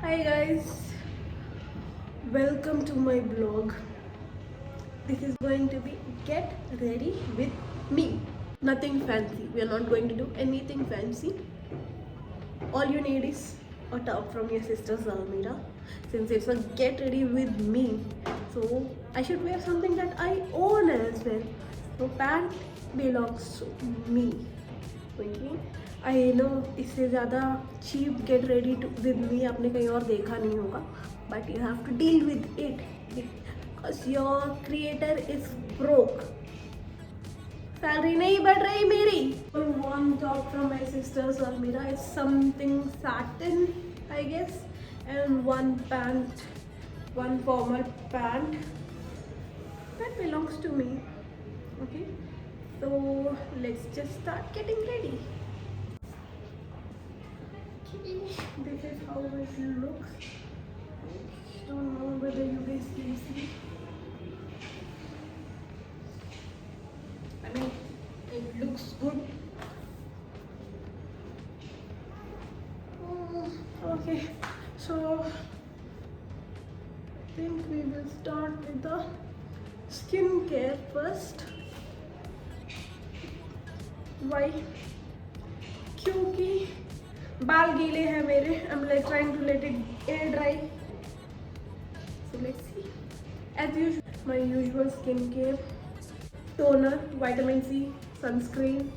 Hi guys, welcome to my blog. This is going to be get ready with me. Nothing fancy. We are not going to do anything fancy. All you need is a top from your sister's Almira. Since it's a get ready with me, so I should wear something that I own as well. So pant belongs to me. Okay. I know इससे ज़्यादा cheap get ready to with me आपने कहीं और देखा नहीं होगा but you have to deal with it because your creator is broke salary नहीं बढ़ रही मेरी one top from my sisters और मेरा is something satin I guess and one pant one formal pant that belongs to me. Okay, so let's just start getting ready. This is how it looks. I don't know whether you guys can see. I mean, it looks good. Okay, so I think we will start with the skincare first. Why? क्योंकि बाल गीले हैं मेरे. I'm like trying to let it air dry. So let's see. As usual, my usual skincare: toner, vitamin C, sunscreen,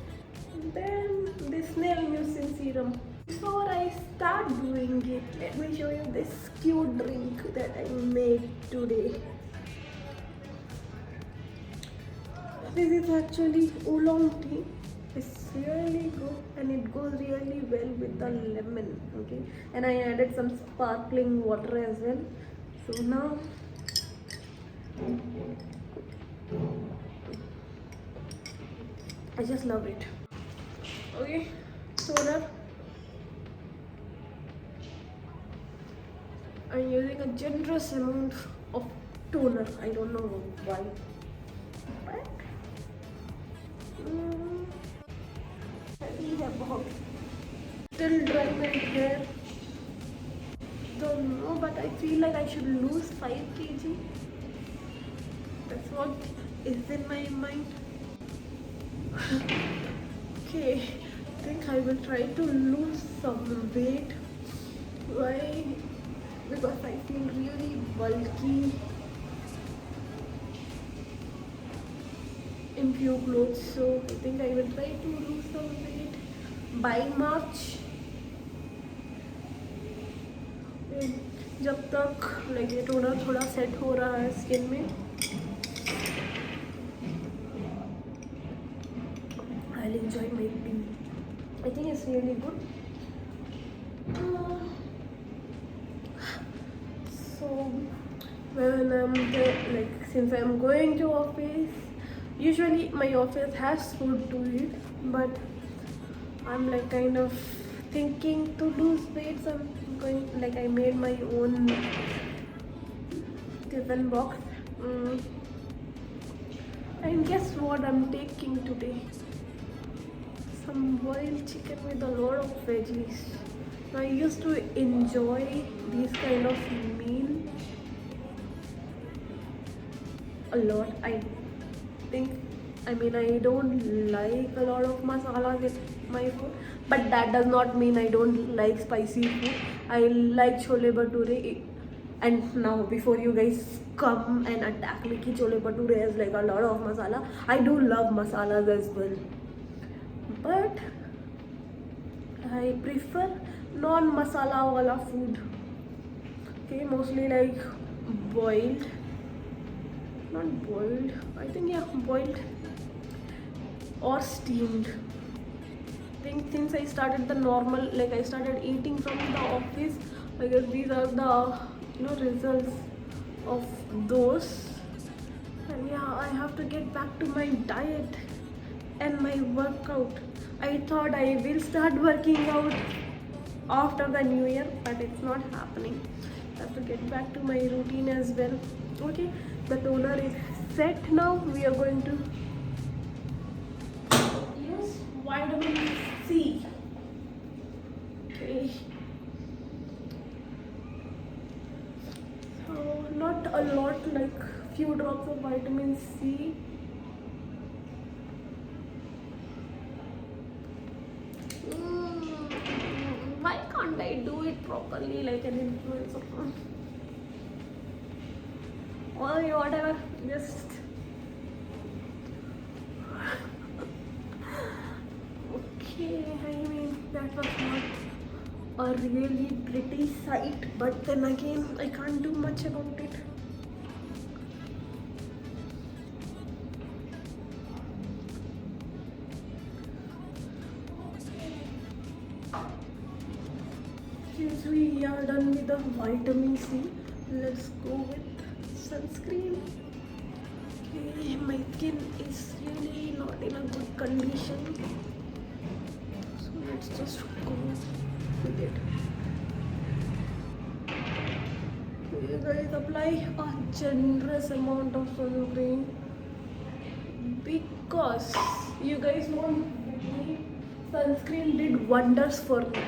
then this nail mucin serum. Before I start doing it, let me show you this cute drink that I made today. This is actually oolong tea. It's really good and it goes really well with the lemon. Okay, and I added some sparkling water as well. So now I just love it. Okay, toner. I'm using a generous amount of toner. I don't know why, but है बहुत. Still dry my hair. Don't know, but I feel like I should lose 5 kg. That's what is in my mind. Okay, I think I will try to lose some weight. Why? Because I feel really bulky in few clothes. So I think I will try to lose some weight by March. जब तक like ये toner थोड़ा set हो रहा है skin में, I'll enjoy my tea. I think it's really good. So when I'm there, like since I'm going to office, usually my office has food to eat, but I'm like kind of thinking to lose weight. So I'm going, like I made my own tiffin box. And guess what I'm taking today? Some boiled chicken with a lot of veggies. I used to enjoy these kind of meal a lot. I mean I don't like a lot of masalas in my food, but that does not mean I don't like spicy food. I like chole bhature, and now before you guys come and attack me ki chole bhature has like a lot of masala, I do love masalas as well, but I prefer non-masala wala food. Okay, mostly like boiled, not boiled, I think yeah, boiled or steamed. I think since I started the normal, like I started eating from the office, I guess these are the results of those. And yeah, I have to get back to my diet and my workout. I thought I will start working out after the new year, but it's not happening. I have to get back to my routine as well. Okay, the toner is set now. We are going to use vitamin C. Okay, not a lot, like few drops of vitamin C. Why can't I do it properly like an influencer? Or whatever, just okay. I mean, that was not a really pretty sight, but then again, I can't do much about it. Since we are done with the vitamin C, let's go with sunscreen. Okay, my skin is really not in a good condition, so let's just go with it. You guys apply a generous amount of sunscreen because you guys won't believe sunscreen did wonders for me.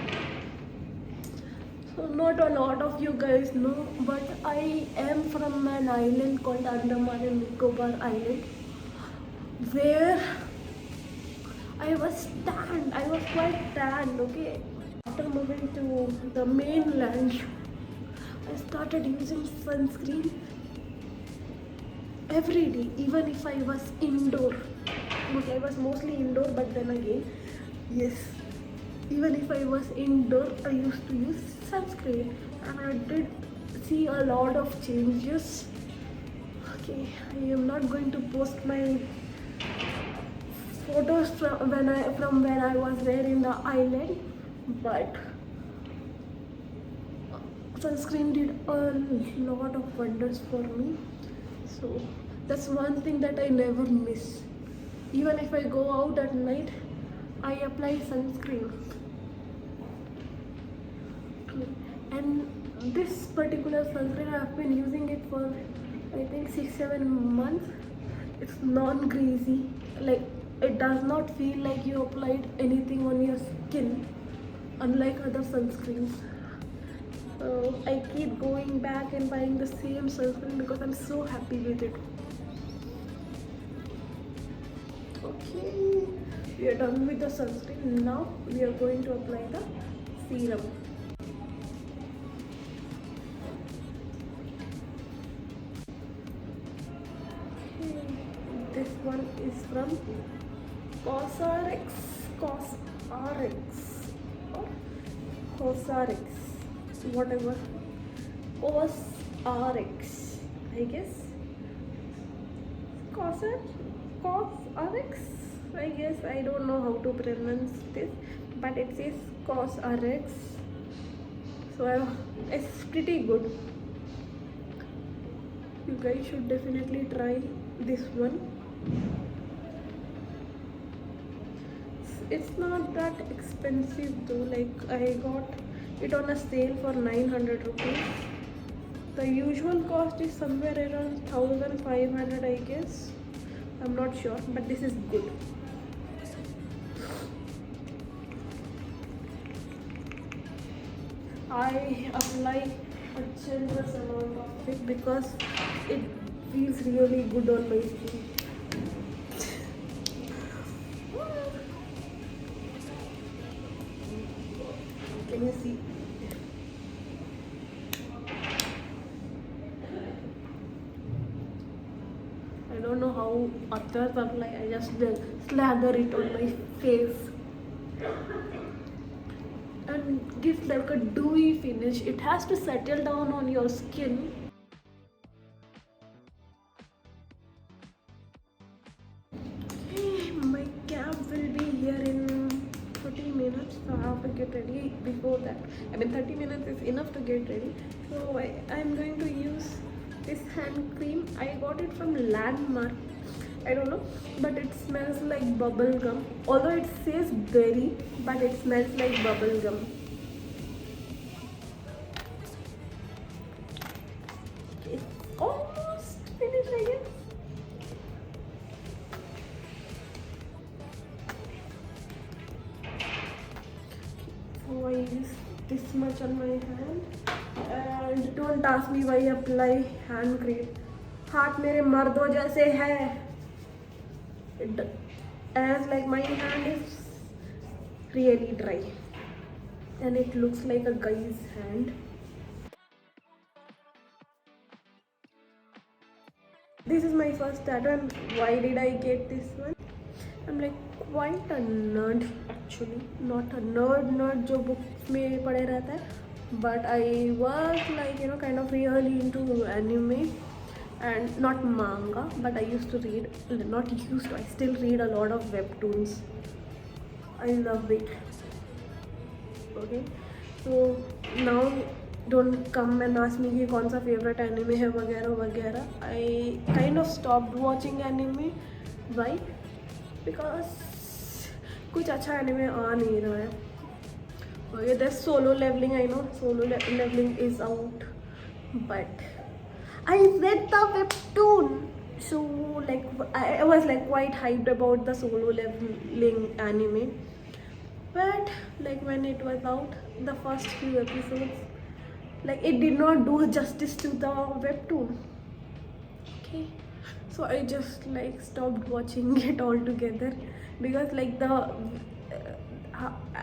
So not a lot of you guys know, but I am from an island called Andaman and Nicobar Island, where I was tanned. I was quite tanned, okay? After moving to the mainland, I started using sunscreen every day, even if I was indoor. But I was mostly indoor, but then again, yes, even if I was indoor, I used to use sunscreen, and I did see a lot of changes. Okay, I am not going to post my photos from when I was there in the island, but sunscreen did a lot of wonders for me. So that's one thing that I never miss. Even if I go out at night, I apply sunscreen. And this particular sunscreen, I have been using it for I think 6-7 months. It's non-greasy, like it does not feel like you applied anything on your skin, unlike other sunscreens. So I keep going back and buying the same sunscreen because I'm so happy with it. Okay, we are done with the sunscreen. Now we are going to apply the serum. Okay, this one is from CosRx or CosRx, whatever. CosRx, I guess. CosRx, I guess. I don't know how to pronounce this, but it says CosRx. So it's pretty good. You guys should definitely try this one. It's not that expensive though, like I got it on a sale for 900 rupees. The usual cost is somewhere around 1500, I guess. I'm not sure, but this is good. I apply a generous amount of it because it feels really good on my skin. Can you see? I don't know how others apply. I just slather it on my face and gives like a dewy finish. It has to settle down on your skin. Okay, my cab will be here in 30 minutes, so I have to get ready before that. I mean 30 minutes is enough to get ready. So I'm going to use this hand cream. I got it from Landmark. I don't know, but it smells like bubble gum. Although it says berry, but it smells like bubble gum. It's almost finished, I guess. So I use this much on my hand, and don't don't ask me why apply hand cream. हाथ मेरे मर्दों जैसे है. As like my hand is really dry and it looks like a guy's hand. This is my first tattoo and why did I get this one? I'm like quite a nerd actually, not a nerd जो books में पढ़े रहता है, but I was like kind of really into anime and not manga, but I used to read, not used to, I still read a lot of webtoons. I love it. Okay, so now don't come and ask me कि कौन सा favorite anime है वगैरह वगैरह. I kind of stopped watching anime. Why? Because कुछ अच्छा anime आ नहीं रहा है. Okay, there's Solo Leveling. I know Solo Leveling is out, but I read the webtoon, so like I was like quite hyped about the Solo Leveling anime. But like when it was out, the first few episodes, like it did not do justice to the webtoon. Okay, so I just like stopped watching it altogether because like the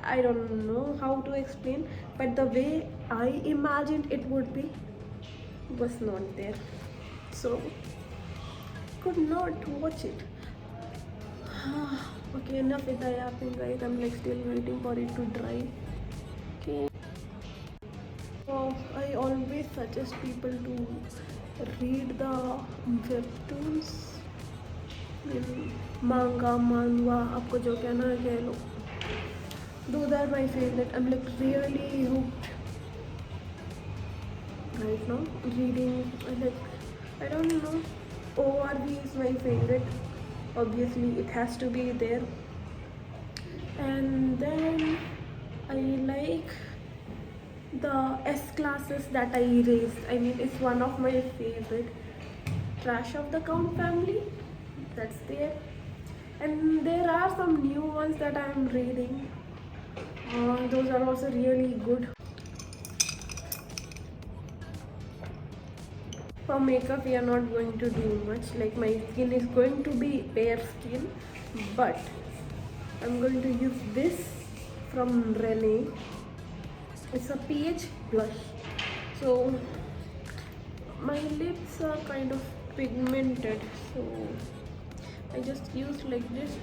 I don't know how to explain, but the way I imagined it would be was not there, so could not watch it. Okay, enough with the yapping guys. I'm like still waiting for it to dry. Okay, so I always suggest people to read the webtoons, manga, manhwa, आपको जो कहना है कह लो. Those are my favorite. I'm like really hooked right now reading. I don't know, ORV is my favorite. Obviously it has to be there. And then I like the S classes that I erased. I mean, it's one of my favorite. Trash of the Count family, that's there. And there are some new ones that I am reading. Those are also really good. For makeup we are not going to do much, like my skin is going to be bare skin, but I'm going to use this from Rene. It's a pH blush. So my lips are kind of pigmented, so I just use like this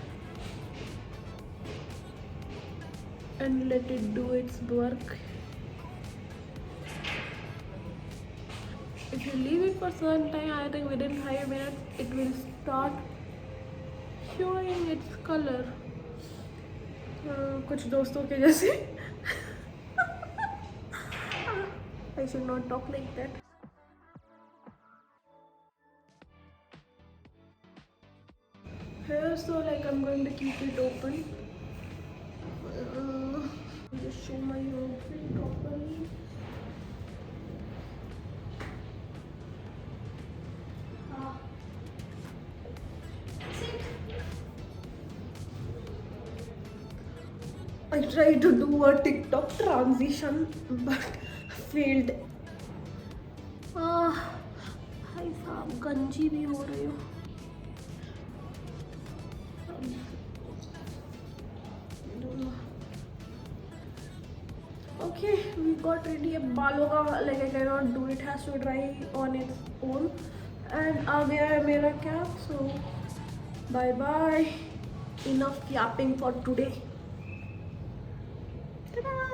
and let it do its work. If you leave it for some time, I think within 5 minutes it will start showing its color. कुछ दोस्तों के जैसे. I should not talk like that. Here, so like I'm going to keep it open. Just show my outfit properly. I tried to do a TikTok transition but failed. भाई साहब गंजी भी हो रही हो. Okay, we got ready. अब बालों का like I cannot do it, has to dry on its own. And आ गया है मेरा cap. So bye bye. Enough yapping for today. Ta-da!